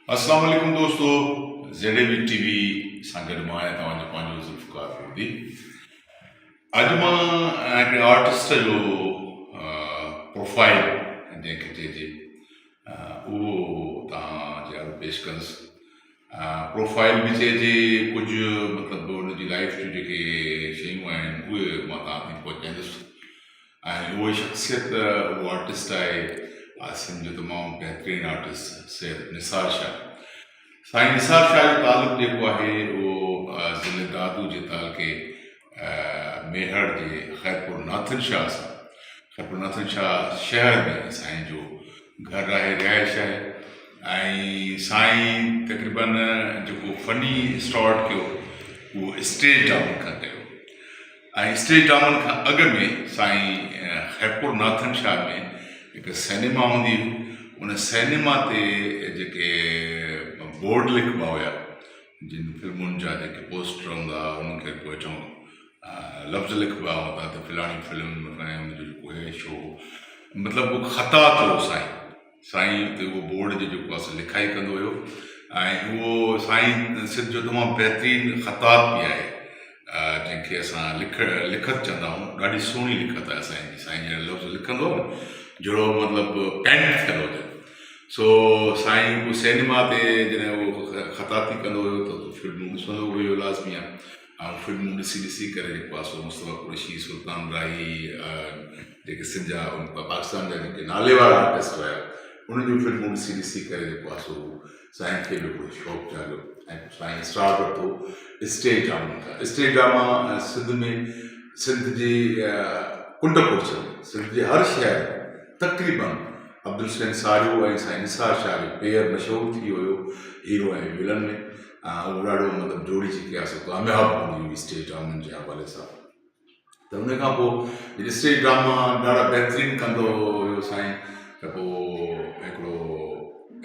अस्सलाम वालेकुम दोस्तों, ZAV TV सां गॾु मां आहियां तव्हांजो पंहिंजो ज़ुल्फ़कार फ़रीदी। अॼु मां हिकिड़े आर्टिस्ट जो प्रोफाइल जंहिंखे चइजे उहो तव्हांजे आॻु पेश कंदुसि। प्रोफाइल बि चइजे, कुझु मतिलबु हुनजी लाइफ जूं जेके शयूं आहिनि उहे मां तव्हां ताईं पहुचाईंदुसि। ऐं उहा शख़्सियत उहो आर्टिस्ट आहे आसिम जो तमामु बहितरीनु आर्टिस्ट सैयद निसार शाह। साईं निसार शाह जो तालुक़ु जेको आहे उहो ज़िले दादू जे तालुके मेहर जे ख़ैरपुर नाथन शाह सां। ख़ैरपुर नाथन शाह शहर में साईं जो घरु आहे, रिहाइश आहे। ऐं साईं तक़रीबन जेको फ़नी स्टार्ट कयो उहो स्टेज ड्रामनि खां कयो। ऐं स्टेज ड्रामनि खां अॻु में साईं ख़ैरपुर नाथन शाह में हिकु सिनेमा हूंदी हुई। उन सिनेमा ते जेके बोर्ड लिखिबा हुआ, जिन फिल्मुनि जा जेके पोस्टर हूंदा हुआ उनखे पोइ चऊं लफ़्ज़ लिखिबा हूंदा त फलाणी फिल्म ऐं उनजो जेको आहे शो, मतिलबु उहो ख़तात हो साईं उते उहो बोर्ड जो जेको आहे लिखाई कंदो हुयो। ऐं उहो साईं सिंध जो तमामु बहितरीनु ख़तात बि आहे, जंहिंखे असां लिखत चवंदा आहियूं। ॾाढी सुहिणी लिखत आहे साईं जी। साईं जहिड़ा लफ़्ज़ लिखंदो आहे जहिड़ो मतिलबु पेंट थियल हुजे। सो साईं उहो सिनेमा ते जॾहिं उहो ख़ताती कंदो हुयो त फिल्मूं ॾिसंदो हुयो, लाज़मी आहे। ऐं फिल्मूं ॾिसी करे जेको आहे सो मुस्तफ़ा कुरैशी, सुल्तान राही, जेके सिंध जा पाकिस्तान जा जेके नाले वारा आर्टिस्ट हुया उन्हनि जूं फिल्मूं ॾिसी करे जेको आहे सो साईं खे बि हिकिड़ो शौक़ु जाॻियो। ऐं साईं स्टार्ट वरितो स्टेज ड्रामनि खां। स्टेज ड्रामा सिंध में, सिंध जी कुंड कोर्स में, सिंध जे हर शहर तक़रीबन अब्दुल हुसैन सारियो ऐं साईं निसार शाह जो पेर मशहूरु थी वियो हुयो हीरो ऐं विलन में। उहो ॾाढो मतिलबु जोड़ी जेके आहे सो कामयाबु हूंदी हुई स्टेज ड्रामनि जे हवाले सां। त उन खां पोइ स्टेज ड्रामा ॾाढा बहितरीनु कंदो हुयो साईं। त पोइ हिकिड़ो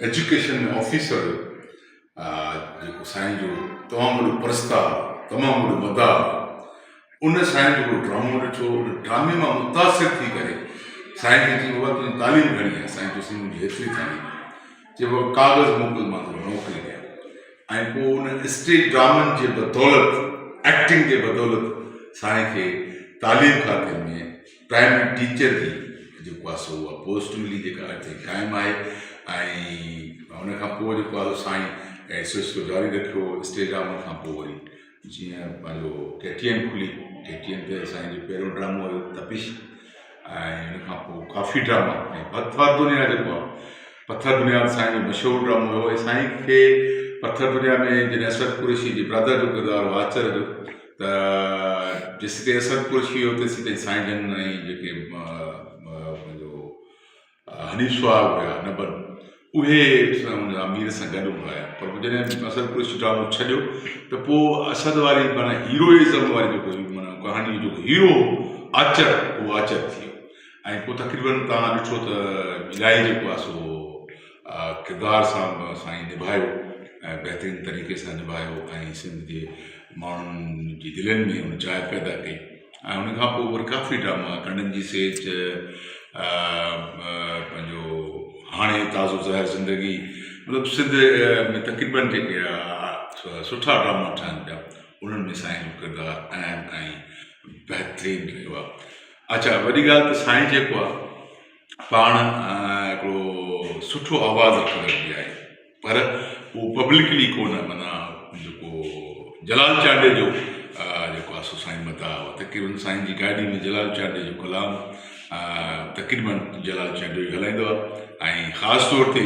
एजुकेशन में ऑफिसर जेको साईं जो तमामु वॾो प्रस्ताव, तमामु वॾो मदार, उन साईं जो हिकिड़ो ड्रामो ॾिठो। उन ड्रामे मां मुतासिर थी करे साईं खे चई बाबा तुंहिंजी तालीम घणी आहे? साईं चयोसि मुंहिंजी हेतिरी तालीम। चए बाबा कागज़ मोकिल, मां तोखे नौकिरी ॾियां। ऐं पोइ उन स्टेज ड्रामनि जे बदौलत, एक्टिंग जे बदौलत साईं खे तालीम खाते में प्राइमरी टीचर जी जेको आहे सो उहा पोस्ट मिली, जेका अॼु ताईं क़ाइमु आहे। ऐं उन खां पोइ जेको आहे साईं ऐं सिलसिलो जारी रखियो। स्टेज ड्रामनि खां पोइ वरी जीअं पंहिंजो KTN खुली, KTN ते साईं जो पहिरियों ड्रामो हुयो तपिश। ऐं हिन खां पोइ काफ़ी ड्रामा ऐं पथर दुनिया जेको आहे, पथर दुनिया साईं जो मशहूरु ड्रामो हुयो। ऐं साईं खे पथर दुनिया में जॾहिं असद कुरैशी जी ब्रदर जो किरदारु हो, आचर जो, त जेसि ताईं असद कुरैशी हुयो तेसि ताईं साईं जन ऐं जेके पंहिंजो हनीफ़ सुहाग हुया नबन, उहे अमीर सां गॾु हुआ। पर जॾहिं असद कुरैशी ड्रामो छॾियो त पोइ असद वारी माना हीरोइज़म वारी जेको माना कहानी जो हीरो आचर, उहो आचर थी वियो। ऐं पोइ तक़रीबन तव्हां ॾिठो त इलाही जेको आहे सो किरदार सां साईं निभायो ऐं बहितरीनु तरीक़े सां निभायो ऐं सिंध जे माण्हुनि जी दिलनि में हुन जाइ पैदा कई। ऐं उन खां पोइ वरी काफ़ी ड्रामा, कंडनि जी सेच, पंहिंजो हाणे ताज़ो ज़हर ज़िंदगी, मतिलबु सिंध में तक़रीबन जेके सुठा ड्रामा ठहनि पिया उन्हनि में साईं जो किरदारु अहम ऐं बहितरीनु रहियो आहे। अच्छा, वॾी ॻाल्हि त साईं जेको आहे पाण हिकिड़ो सुठो आवाज़ु रखंदड़ बि आहे, पर उहो पब्लिकली कोन, माना जेको जलाल चांडे जो जेको आहे सो साईं मता हुआ। तक़रीबन साईं जी गाॾी में जलाल चांडे जो कलाम तक़रीबन जलाल चांडे जो हलाईंदो आहे। ऐं ख़ासि तौर ते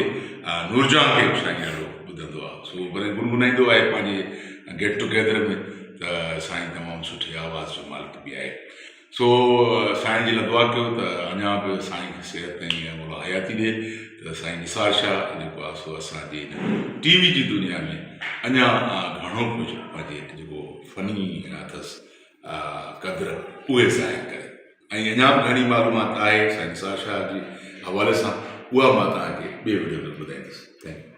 नूरजहां खे बि साईं ॾाढो ॿुधंदो आहे। सो वरी गुनगुनाईंदो आहे पंहिंजे गेट टुगेदर में। त साईं तमामु सुठी आवाज़ जो मालिक बि आहे। सो साईं जे लाइ दुआ कयो त अञा बि साईं खे सिहत ऐं हयाती ॾिए, त साईं निसार शाह जेको आहे सो असांजी TV जी दुनिया में अञा घणो कुझु पंहिंजे जेको फ़नी अथसि क़द्र उहे ज़ाहिर करे। ऐं अञा बि घणी मालूमात आहे साईं निसार शाह जे हवाले सां, उहा मां तव्हांखे ॿिए वीडियो में ॿुधाईंदुसि। Thank U.